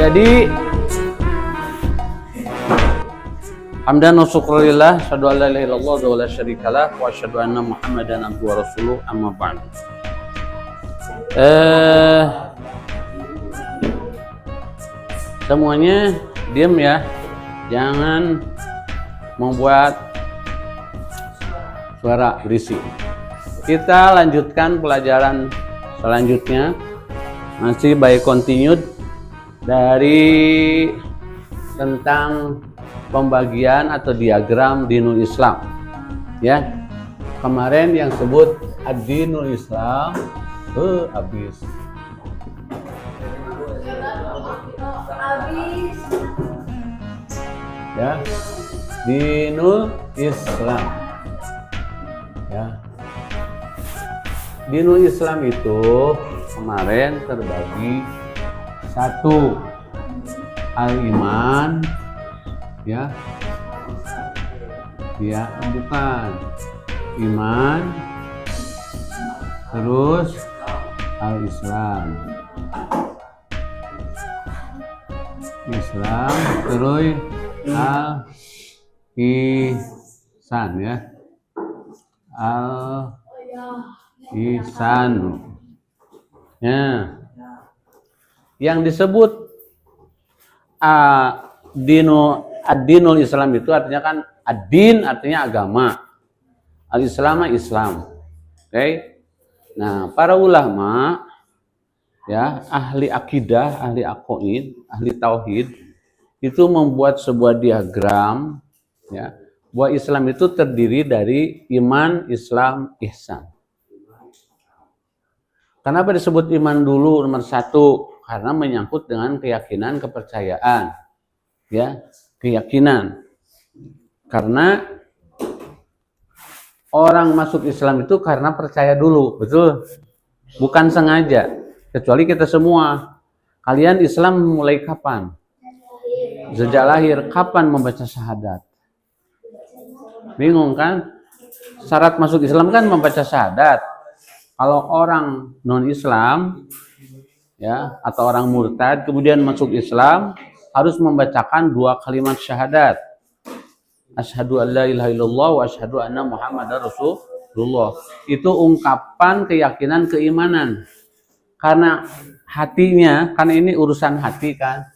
Jadi hamdan wa syukrulillah, asyhadu an la ilaha illallah wa la syarikalah wa asyhadu anna Muhammadan abduhu wa rasuluh, amma ba'd. Semuanya diam ya. Jangan membuat suara berisik. Kita lanjutkan pelajaran selanjutnya, masih by continued dari tentang pembagian atau diagram dinul Islam. Ya, kemarin yang sebut ad-dinul Islam, habis. Ya, dinul Islam. Ya, dinul Islam itu kemarin terbagi satu, al-iman, ya, bukan iman, terus al-Islam, terus al-ihsan, ya, al-ihsan, ya. Yang disebut ad-dinul Islam itu artinya kan ad-din artinya agama, al-Islam Islam. Oke. Nah, para ulama ya, ahli akidah, ahli aqaid, ahli tauhid itu membuat sebuah diagram ya, bahwa Islam itu terdiri dari iman, Islam, ihsan. Kenapa disebut iman dulu nomor satu? Karena menyangkut dengan keyakinan, kepercayaan, ya, keyakinan. Karena orang masuk Islam itu karena percaya dulu, betul? Bukan sengaja. Kecuali kita semua. Kalian Islam mulai kapan? Sejak lahir. Kapan membaca syahadat? Bingung kan? Syarat masuk Islam kan membaca syahadat. Kalau orang non-Islam, ya, atau orang murtad kemudian masuk Islam harus membacakan 2 kalimat syahadat. Asyhadu an la ilaha illallah wa asyhadu anna Muhammadar Rasulullah. Itu ungkapan keyakinan keimanan. Karena hatinya, karena ini urusan hati kan.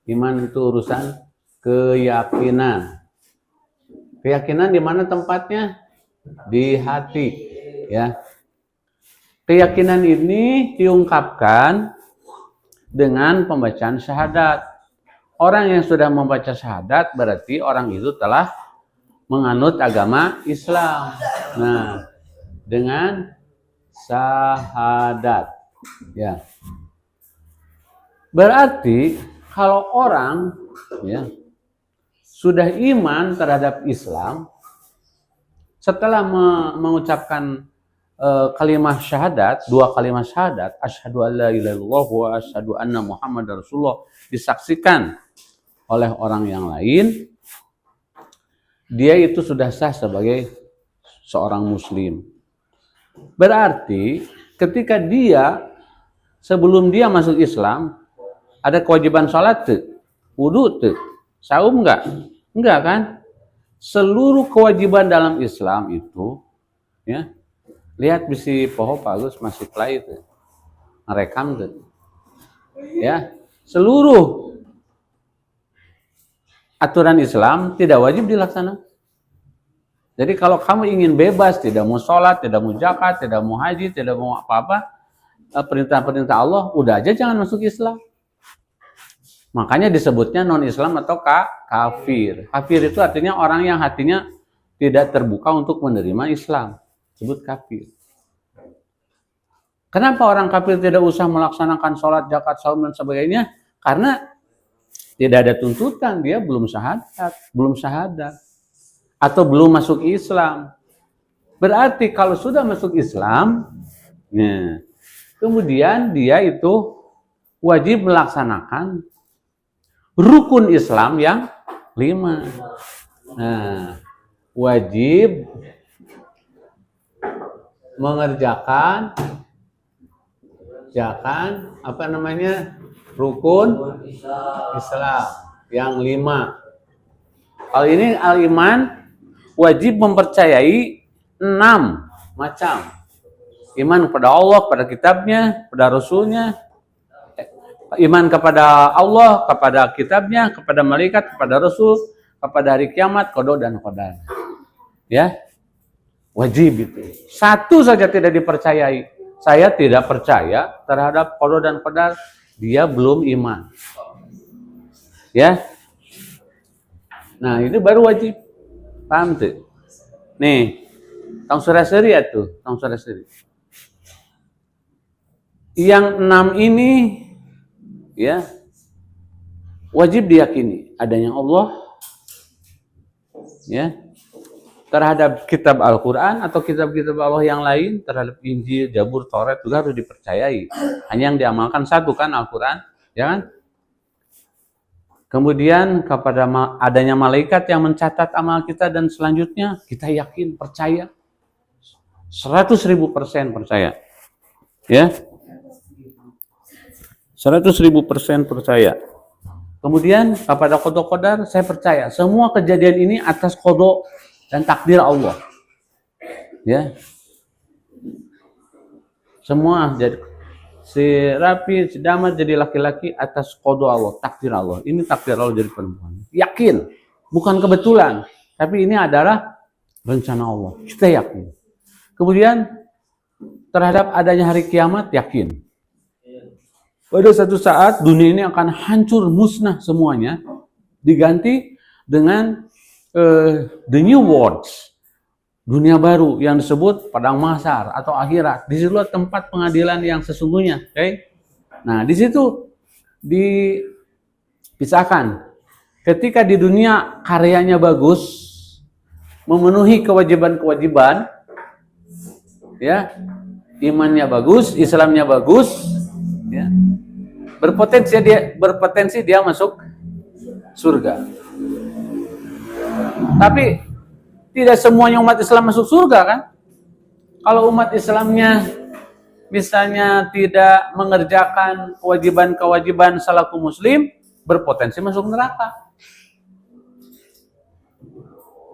Iman itu urusan keyakinan. Keyakinan di mana tempatnya? Di hati, ya. Keyakinan ini diungkapkan dengan pembacaan syahadat. Orang yang sudah membaca syahadat berarti orang itu telah menganut agama Islam. Nah, dengan syahadat, ya. Berarti kalau orang ya sudah iman terhadap Islam setelah mengucapkan kalimat syahadat, 2 kalimat syahadat, asyhadu an la ilaha illallah wa asyhadu anna Muhammadar Rasulullah, disaksikan oleh orang yang lain, dia itu sudah sah sebagai seorang muslim. Berarti ketika dia sebelum dia masuk Islam ada kewajiban sholat tuh, wudu tuh, saum enggak? Enggak kan? Seluruh kewajiban dalam Islam itu, ya, lihat bisi poho bagus masih play itu, ngerekam tuh, ya, seluruh aturan Islam tidak wajib dilaksanakan. Jadi kalau kamu ingin bebas, tidak mau sholat, tidak mau zakat, tidak mau haji, tidak mau apa-apa, perintah-perintah Allah, udah aja jangan masuk Islam. Makanya disebutnya non-Islam atau kafir. Kafir itu artinya orang yang hatinya tidak terbuka untuk menerima Islam. Sebut kafir. Kenapa orang kafir tidak usah melaksanakan sholat, zakat, saum dan sebagainya? Karena tidak ada tuntutan, dia belum syahadat, atau belum masuk Islam. Berarti kalau sudah masuk Islam, ya, kemudian dia itu wajib melaksanakan rukun Islam yang 5. Nah, wajib mengerjakan mengerjakan apa namanya rukun Islam yang 5. Kalau ini al-iman wajib mempercayai 6 macam. Iman kepada Allah, kepada kitabnya, kepada rasulnya. Iman kepada Allah, kepada kitabnya, kepada malaikat, kepada rasul, kepada hari kiamat, qada dan qadar. Ya. Wajib itu. Satu saja tidak dipercayai. Saya tidak percaya terhadap qada dan qadar, dia belum iman. Ya. Nah, itu baru wajib. Paham tuh? Nih, tang suraseri tuh, tang suraseri. Yang 6 ini ya wajib diyakini adanya Allah ya terhadap kitab Al-Quran atau kitab-kitab Allah yang lain, terhadap Injil, Zabur, Taurat juga harus dipercayai. Hanya yang diamalkan satu kan Al-Quran, ya kan? Kemudian kepada adanya malaikat yang mencatat amal kita dan selanjutnya kita yakin, percaya 100.000% percaya, ya 100.000% percaya. Kemudian kepada qada qadar saya percaya semua kejadian ini atas qada dan takdir Allah. Ya. Semua jadi si Rapi, si Damat jadi laki-laki atas qada Allah, takdir Allah. Ini takdir Allah jadi perempuan. Yakin, bukan kebetulan, tapi ini adalah rencana Allah. Kita yakin. Kemudian terhadap adanya hari kiamat yakin. Pada satu saat dunia ini akan hancur, musnah semuanya, diganti dengan the new world, dunia baru yang disebut padang mahsyar atau akhirat. Di situ tempat pengadilan yang sesungguhnya. Okay? Nah, di situ dipisahkan. Ketika di dunia karyanya bagus, memenuhi kewajiban-kewajiban, ya, imannya bagus, Islamnya bagus, ya, berpotensi dia masuk surga. Tapi tidak semuanya umat Islam masuk surga kan? Kalau umat Islamnya misalnya tidak mengerjakan kewajiban-kewajiban selaku muslim, berpotensi masuk neraka.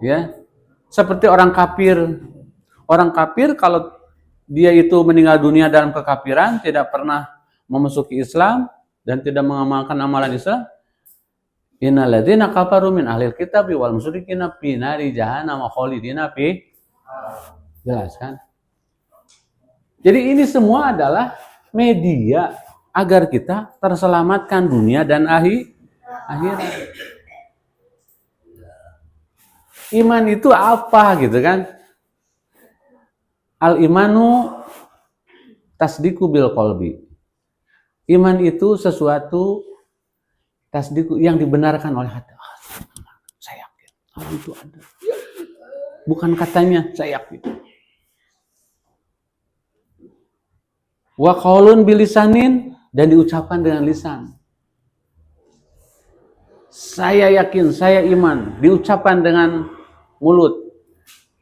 Ya. Seperti orang kafir. Orang kafir kalau dia itu meninggal dunia dalam kekafiran, tidak pernah memasuki Islam dan tidak mengamalkan amalan Islam, innal ladzina kafaru min ahlil kitabi wal musyrikina fi nari jahannam khalidina fi. Jelas kan? Jadi ini semua adalah media agar kita terselamatkan dunia dan akhirat. Iman itu apa gitu kan? Al-imanu tasdiqu bil qalbi. Iman itu sesuatu tasdiq yang dibenarkan oleh hati. Saya yakin Allah itu ada. Bukan katanya, saya yakin. Wa qaulun bilisanin, dan diucapkan dengan lisan. Saya yakin, saya iman, diucapkan dengan mulut.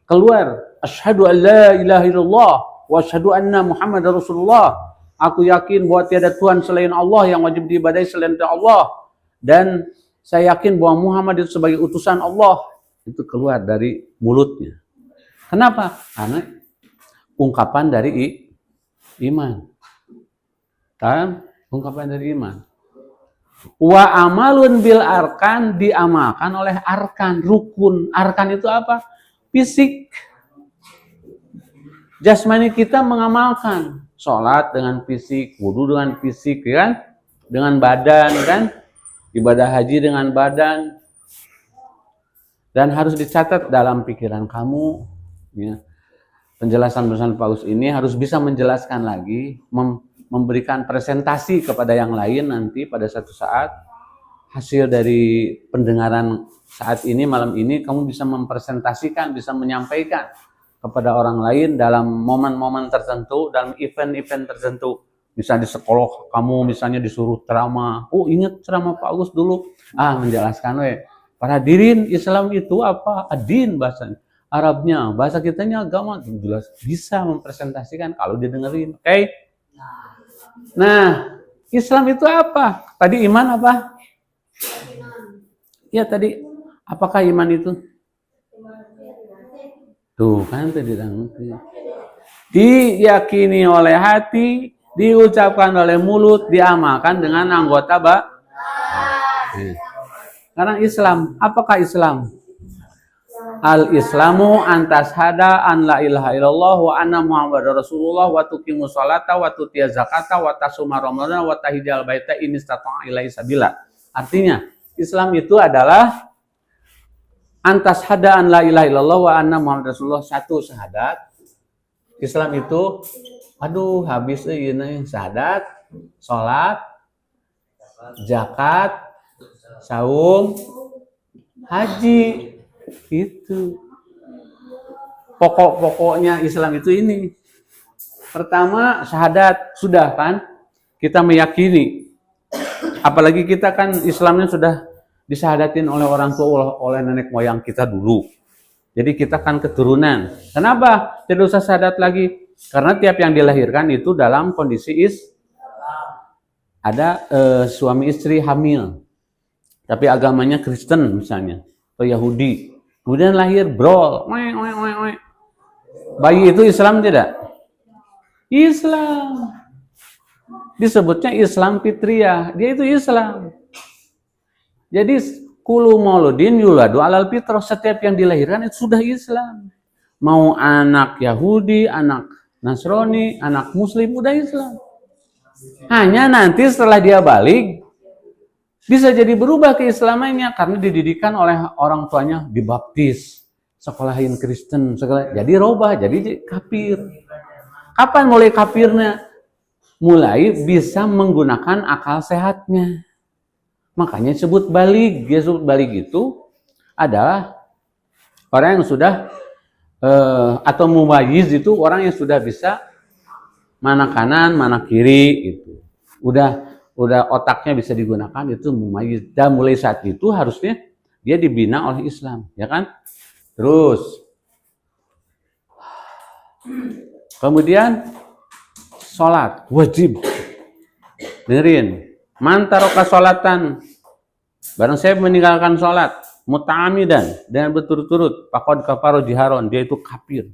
Keluar, asyhadu an la ilaha illallah wa asyhadu anna Muhammadar Rasulullah. Aku yakin bahwa tiada Tuhan selain Allah yang wajib diibadahi selain Allah. Dan saya yakin bahwa Muhammad itu sebagai utusan Allah. Itu keluar dari mulutnya. Kenapa? Karena ungkapan dari iman. Kan? Ungkapan dari iman. Wa amalun bil arkan, diamalkan oleh arkan, rukun. Arkan itu apa? Fisik. Jasmani kita mengamalkan. Sholat dengan fisik, wudu dengan fisik, kan? Dengan badan, kan? Ibadah haji dengan badan, dan harus dicatat dalam pikiran kamu. Ya. Penjelasan Paus ini harus bisa menjelaskan lagi, memberikan presentasi kepada yang lain nanti pada satu saat. Hasil dari pendengaran saat ini, malam ini, kamu bisa mempresentasikan, bisa menyampaikan kepada orang lain dalam momen-momen tertentu, dalam event-event tertentu. Misalnya di sekolah kamu misalnya disuruh ceramah. Oh, ingat ceramah Pak Agus dulu. Menjelaskan para hadirin, Islam itu apa? Adin bahasa Arabnya, bahasa kitanya agama. Jelas bisa mempresentasikan kalau didengerin. Oke? Nah, Islam itu apa? Tadi iman apa? Ya tadi, apakah iman itu? Tuh kan tadi diyakini oleh hati, diucapkan oleh mulut, diamalkan dengan anggota Karena Islam, apakah Islam? Al-Islamu antas hada an la ilaha illallah wa anna muhammadar rasulullah wa tuqimus sholata wa tutiyaz zakata wa tasuma ramadana wa tahijjal baita in istata'a ilaihi sabila. Artinya, Islam itu adalah antas hada an la ilaha illallah wa anna muhammadar rasulullah, satu syahadat. Islam itu habis ini syahadat, sholat, zakat, saum, haji. Itu pokok-pokoknya Islam itu ini. Pertama syahadat, sudah kan kita meyakini, apalagi kita kan Islamnya sudah disyahadatin oleh orang tua, oleh nenek moyang kita dulu, jadi kita kan keturunan. Kenapa tidak usah syahadat lagi? Karena tiap yang dilahirkan itu dalam kondisi ada suami istri hamil, tapi agamanya Kristen misalnya atau Yahudi. Kemudian lahir brol, bayi itu Islam tidak? Islam. Disebutnya Islam fitriyah, dia itu Islam. Jadi kulu mauludin yuladu alal fitrah, setiap yang dilahirkan itu sudah Islam. Mau anak Yahudi, anak Nasrani, anak Muslim, udah Islam. Hanya nanti setelah dia balik, bisa jadi berubah keislamannya karena dididikan oleh orang tuanya, dibaptis, sekolahin Kristen, jadi robah, jadi kafir. Kapan mulai kafirnya? Mulai bisa menggunakan akal sehatnya. Makanya disebut balig. Dia sebut balig itu adalah orang yang sudah atau mumayyiz itu orang yang sudah bisa mana kanan, mana kiri itu. Udah otaknya bisa digunakan, itu mumayyiz. Dan mulai saat itu harusnya dia dibina oleh Islam, ya kan? Terus kemudian sholat wajib. Dengerin, man taroka sholatan, barang saya meninggalkan sholat muta'amidan dengan berturut-turut, faqad kafara jiharon, dia itu kafir.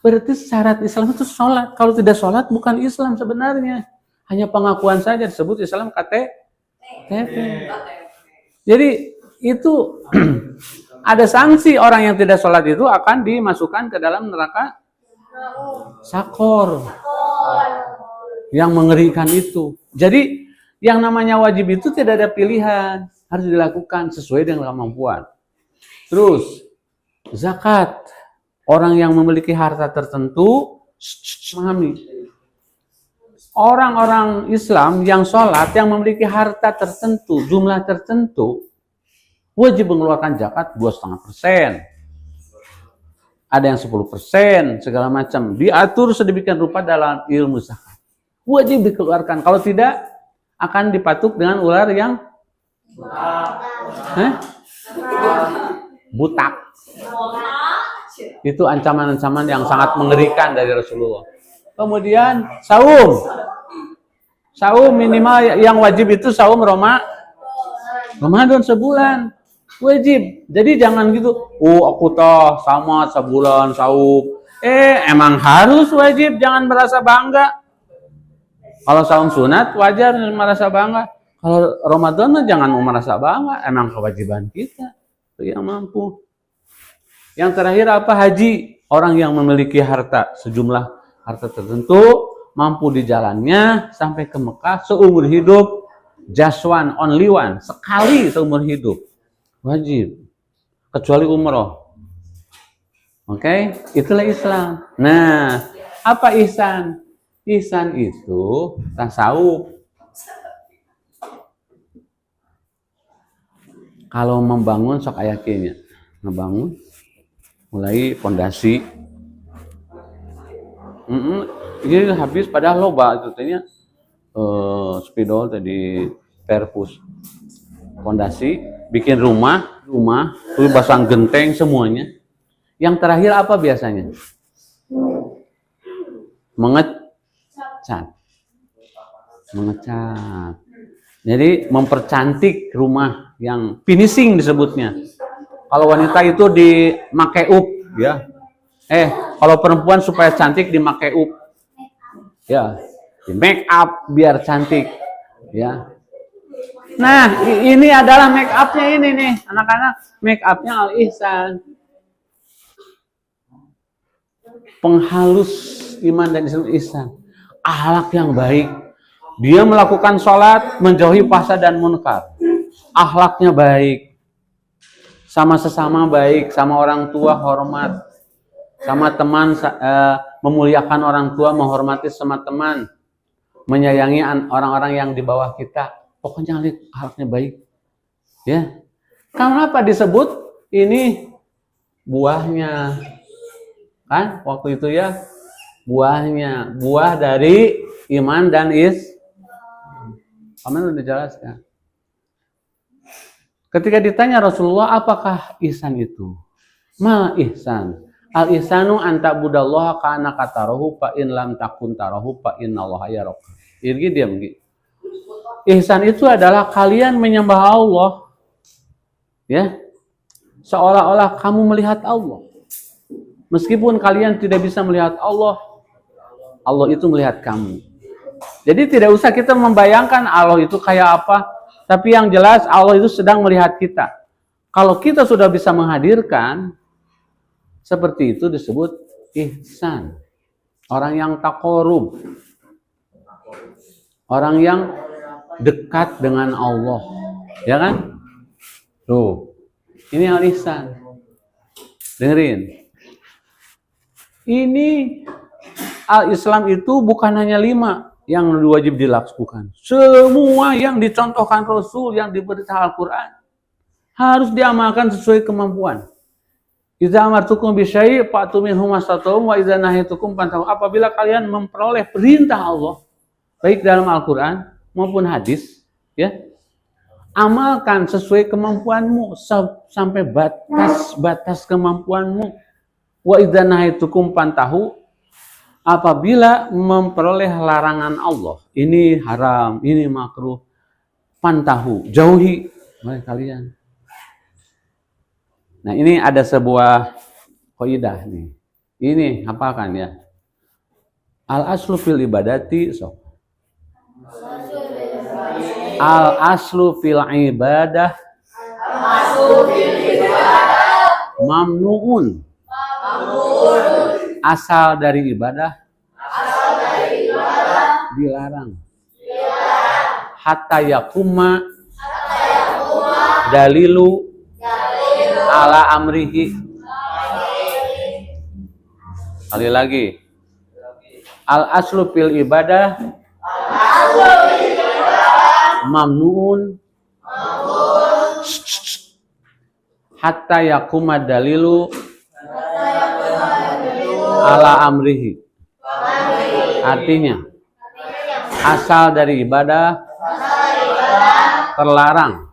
Berarti syarat Islam itu sholat. Kalau tidak sholat bukan Islam sebenarnya. Hanya pengakuan saja disebut Islam KTP. Jadi itu ada sanksi, orang yang tidak sholat itu akan dimasukkan ke dalam neraka sakor. Yang mengerikan itu. Jadi yang namanya wajib itu tidak ada pilihan, harus dilakukan sesuai dengan kemampuan. Terus zakat, orang yang memiliki harta tertentu, memahami. Orang-orang Islam yang sholat, yang memiliki harta tertentu, jumlah tertentu, wajib mengeluarkan zakat 2,5%. Ada yang 10%, segala macam. Diatur sedemikian rupa dalam ilmu zakat. Wajib dikeluarkan. Kalau tidak, akan dipatuk dengan ular yang butak. Itu ancaman-ancaman yang sangat mengerikan dari Rasulullah. Kemudian saum minimal yang wajib itu saum Ramadan sebulan wajib. Jadi jangan gitu, aku toh sama sebulan saum. Emang harus wajib, jangan merasa bangga. Kalau saum sunat wajar merasa bangga. Kalau Ramadan jangan merasa bangga, emang kewajiban kita yang mampu. Yang terakhir apa? Haji. Orang yang memiliki harta sejumlah harta tertentu, mampu di jalannya sampai ke Mekah seumur hidup, just one, only one, sekali seumur hidup, wajib, kecuali umroh. Oke, itulah Islam. Nah, apa ihsan? Ihsan itu tasawuf. Kalau membangun sok ayakinya, ngebangun, mulai pondasi. Ini habis padahal loba itu tanya spidol tadi perpus pondasi, bikin rumah terus pasang genteng semuanya. Yang terakhir apa biasanya? Mengecat. Mengecat. Jadi mempercantik rumah, yang finishing disebutnya. Kalau wanita itu di make up, ya. Kalau perempuan supaya cantik di make up. Ya, di make up biar cantik, ya. Nah, ini adalah make up-nya ini nih, anak-anak. Make up-nya Al-Ihsan. Penghalus iman dan ihsan. Akhlak yang baik. Dia melakukan sholat, menjauhi fasad dan munkar. Akhlaknya baik. Sama sesama baik, sama orang tua hormat. Sama teman memuliakan orang tua, menghormati sama teman. Menyayangi orang-orang yang di bawah kita. Pokoknya akhlaknya baik. Ya. Kenapa disebut ini buahnya? Kan waktu itu ya, buahnya, buah dari iman dan Amin udah dijelaskan. Ketika ditanya Rasulullah, apakah ihsan itu? Mal ihsan. Al ihsanu anta budallaha ka'annaka tarahu fa in lam takun tarahu fa innallaha yaraka. Irgi diam gitu. Ihsan itu adalah kalian menyembah Allah, ya, seolah-olah kamu melihat Allah. Meskipun kalian tidak bisa melihat Allah, Allah itu melihat kamu. Jadi tidak usah kita membayangkan Allah itu kayak apa, tapi yang jelas Allah itu sedang melihat kita. Kalau kita sudah bisa menghadirkan, seperti itu disebut ihsan. Orang yang taqarrub. Orang yang dekat dengan Allah. Ya kan? Tuh. Ini al-ihsan. Dengerin. Ini al-Islam itu bukan hanya 5 yang wajib dilakukan. Semua yang dicontohkan Rasul, yang diberitahu Al-Quran, harus diamalkan sesuai kemampuan. Idza amartukum bisyai' fa'tu minhu mastata'tum wa idza nahaytukum fantahu. Apabila kalian memperoleh perintah Allah, baik dalam Al-Quran maupun hadis, ya, amalkan sesuai kemampuanmu sampai batas kemampuanmu. Wa idza nahaytukum fantahu. Apabila memperoleh larangan Allah, ini haram, ini makruh, fantahu, jauhi oleh kalian. Nah, ini ada sebuah kaidah nih. Ini hafalkan ya. Al-aslu fil ibadati Al-aslu fil ibadah mamnuun. Asal dari ibadah dilarang. Hatta yakuma dalilu ala amrihi. Kali lagi. Al aslu fil ibadah mamnuun hatta yakuma dalilu ala amrihi. Artinya asal dari ibadah terlarang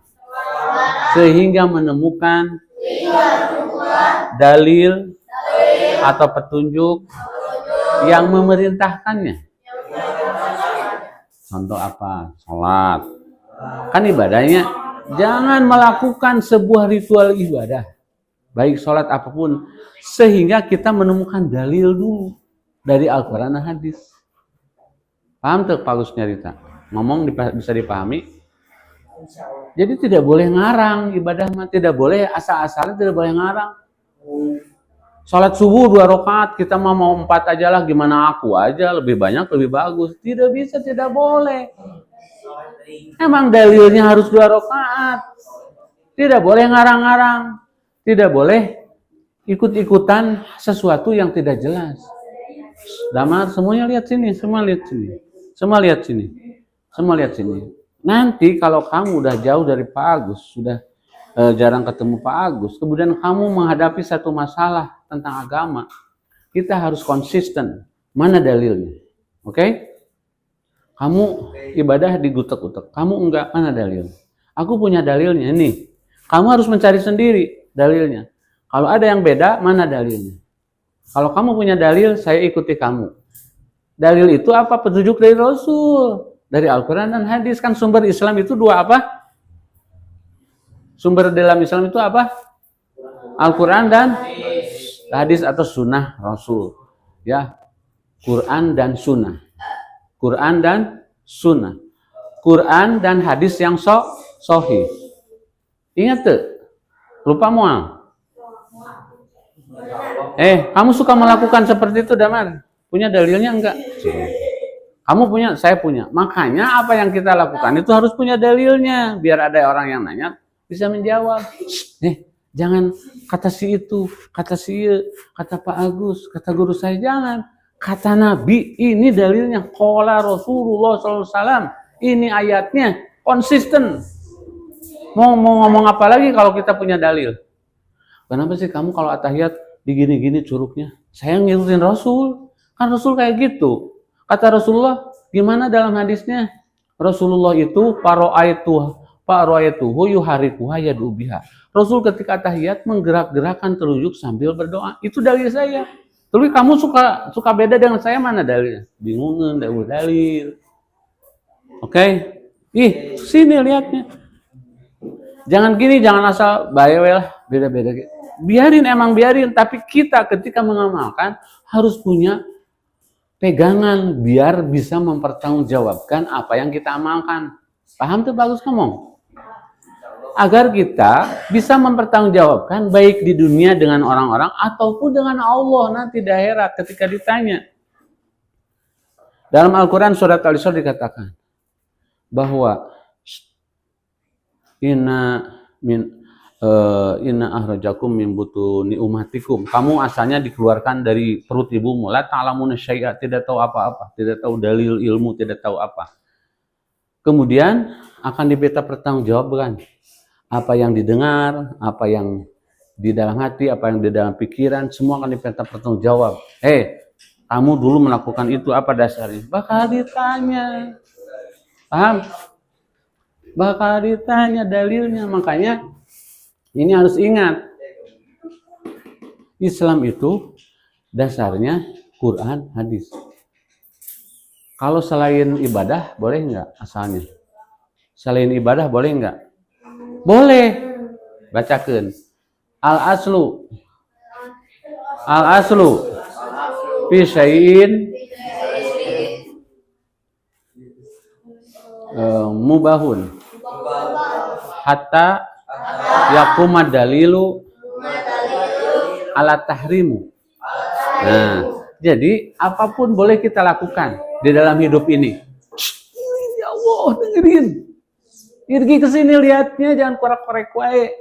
sehingga menemukan dalil atau petunjuk yang memerintahkannya. Contoh apa? Salat. Kan ibadahnya, jangan melakukan sebuah ritual ibadah, baik sholat apapun, sehingga kita menemukan dalil dulu dari Al-Quran dan hadis. Paham tuh Pak Gus nyarita? Ngomong bisa dipahami? Jadi tidak boleh ngarang ibadah mah, tidak boleh asal-asalnya, tidak boleh ngarang. Sholat subuh 2 rakaat, kita mau 4 aja lah, gimana aku aja, lebih banyak lebih bagus. Tidak bisa, tidak boleh. Emang dalilnya harus 2 rakaat. Tidak boleh ngarang-ngarang. Tidak boleh ikut-ikutan sesuatu yang tidak jelas. Damar, semuanya lihat sini, semua lihat sini. Semua lihat sini. Semua lihat sini. Nanti kalau kamu udah jauh dari Pak Agus, sudah jarang ketemu Pak Agus, kemudian kamu menghadapi satu masalah tentang agama, kita harus konsisten. Mana dalilnya? Oke? Kamu ibadah digutek-gutek, kamu enggak, mana dalil? Aku punya dalilnya, nih. Kamu harus mencari sendiri dalilnya. Kalau ada yang beda, mana dalilnya? Kalau kamu punya dalil, saya ikuti kamu. Dalil itu apa? Petunjuk dari Rasul. Dari Al-Quran dan hadis. Kan sumber Islam itu dua apa? Sumber dalam Islam itu apa? Al-Quran dan hadis atau sunnah Rasul. Ya, Quran dan sunnah. Quran dan sunnah. Quran dan hadis yang sahih. Ingat tuh? Lupa mual. Kamu suka melakukan seperti itu, Damar? Punya dalilnya enggak? Kamu punya, saya punya. Makanya apa yang kita lakukan itu harus punya dalilnya. Biar ada orang yang nanya, bisa menjawab. Jangan kata si itu, kata si kata Pak Agus, kata guru saya, jangan. Kata Nabi, ini dalilnya. Qala Rasulullah SAW. Ini ayatnya, konsisten. Mau ngomong apa lagi kalau kita punya dalil? Kenapa sih kamu kalau atahiyat digini-gini curugnya? Saya ngikutin Rasul. Kan Rasul kayak gitu. Kata Rasulullah, gimana dalam hadisnya? Rasulullah itu paro'aituhu yuharikuha yad'u biha. Rasul ketika tahiyat menggerak-gerakkan telunjuk sambil berdoa. Itu dalil saya. Tapi kamu suka beda dengan saya, mana dalilnya? Bingungin, dalil. Oke? Sini lihatnya. Jangan gini, jangan asal bayel beda-beda. Biarin, tapi kita ketika mengamalkan harus punya pegangan biar bisa mempertanggungjawabkan apa yang kita amalkan. Paham tuh bagus ngomong? Agar kita bisa mempertanggungjawabkan baik di dunia dengan orang-orang ataupun dengan Allah nanti di akhirat ketika ditanya. Dalam Al-Quran surat Al-Isra dikatakan bahwa Inna ahrajakum min butuni ummatikum. Kamu asalnya dikeluarkan dari perut ibumu. La ta'lamuna syai'a, tidak tahu apa-apa, tidak tahu dalil ilmu, tidak tahu apa. Kemudian akan diminta pertanggungjawaban. Apa yang didengar, apa yang di dalam hati, apa yang di dalam pikiran, semua akan diminta pertanggungjawab. Kamu dulu melakukan itu, apa dasarnya? Bakal ditanya. Paham? Bakal ditanya dalilnya. Makanya ini harus ingat, Islam itu dasarnya Quran, hadis. Kalau selain ibadah, boleh nggak asalnya? Selain ibadah, boleh nggak? Boleh. Bacakan. Al-aslu fi syai'in mubahun hatta yaquma dalilu ala tahrimu. Nah, jadi apapun boleh kita lakukan di dalam hidup ini. Ya Allah, dengerin. Irgi ke sini lihatnya, jangan korek-korek wae.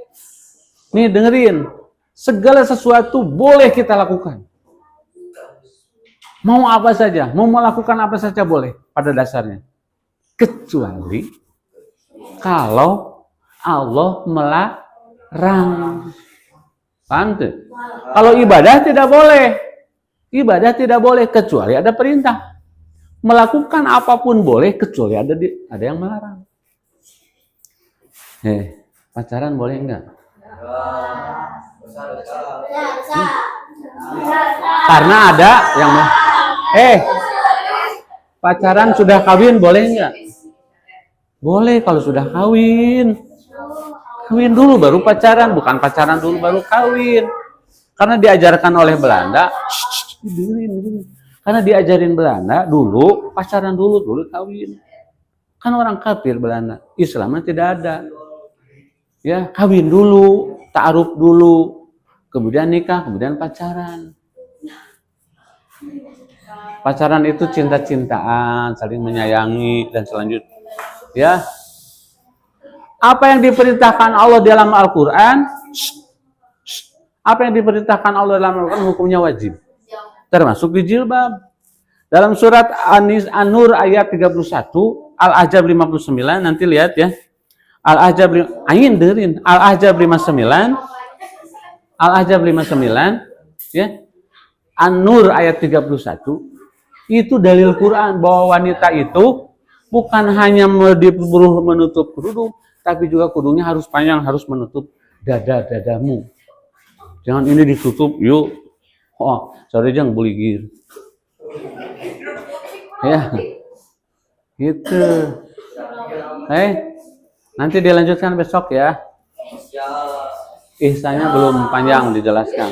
Nih dengerin. Segala sesuatu boleh kita lakukan. Mau apa saja, mau melakukan apa saja boleh pada dasarnya. Kecuali kalau Allah melarang. Paham tuh? Kalau ibadah tidak boleh. Ibadah tidak boleh kecuali ada perintah. Melakukan apapun boleh kecuali ada yang melarang. Pacaran boleh enggak? Karena ada yang pacaran sudah kawin boleh enggak? Boleh kalau sudah kawin. Kawin dulu baru pacaran, bukan pacaran dulu baru kawin. Karena diajarkan oleh Belanda, karena diajarin Belanda dulu pacaran dulu kawin. Kan orang kafir Belanda, Islamnya tidak ada. Ya, kawin dulu, ta'aruf dulu, kemudian nikah, kemudian pacaran. Pacaran itu cinta-cintaan, saling menyayangi dan selanjutnya. Ya. Apa yang diperintahkan Allah dalam Al-Qur'an? Apa yang diperintahkan Allah dalam Al-Qur'an hukumnya wajib. Termasuk di jilbab. Dalam surat An-Nur ayat 31, Al-Ahzab 59, nanti lihat ya. Al-Ahzab Al-Ahzab 59 ya. An-Nur ayat 31 itu dalil Quran bahwa wanita itu bukan hanya menutup kerudung, tapi juga kerudungnya harus panjang, harus menutup dadamu. Jangan ini ditutup, yuk. Sorry jangan buligir. Ya. Gitu. Nanti dilanjutkan besok ya. Ihsannya belum panjang dijelaskan.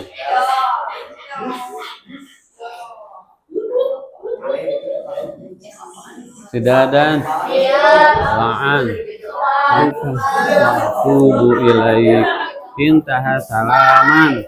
Tidak ada la'an. Tubu ilaik. Intaha salaman.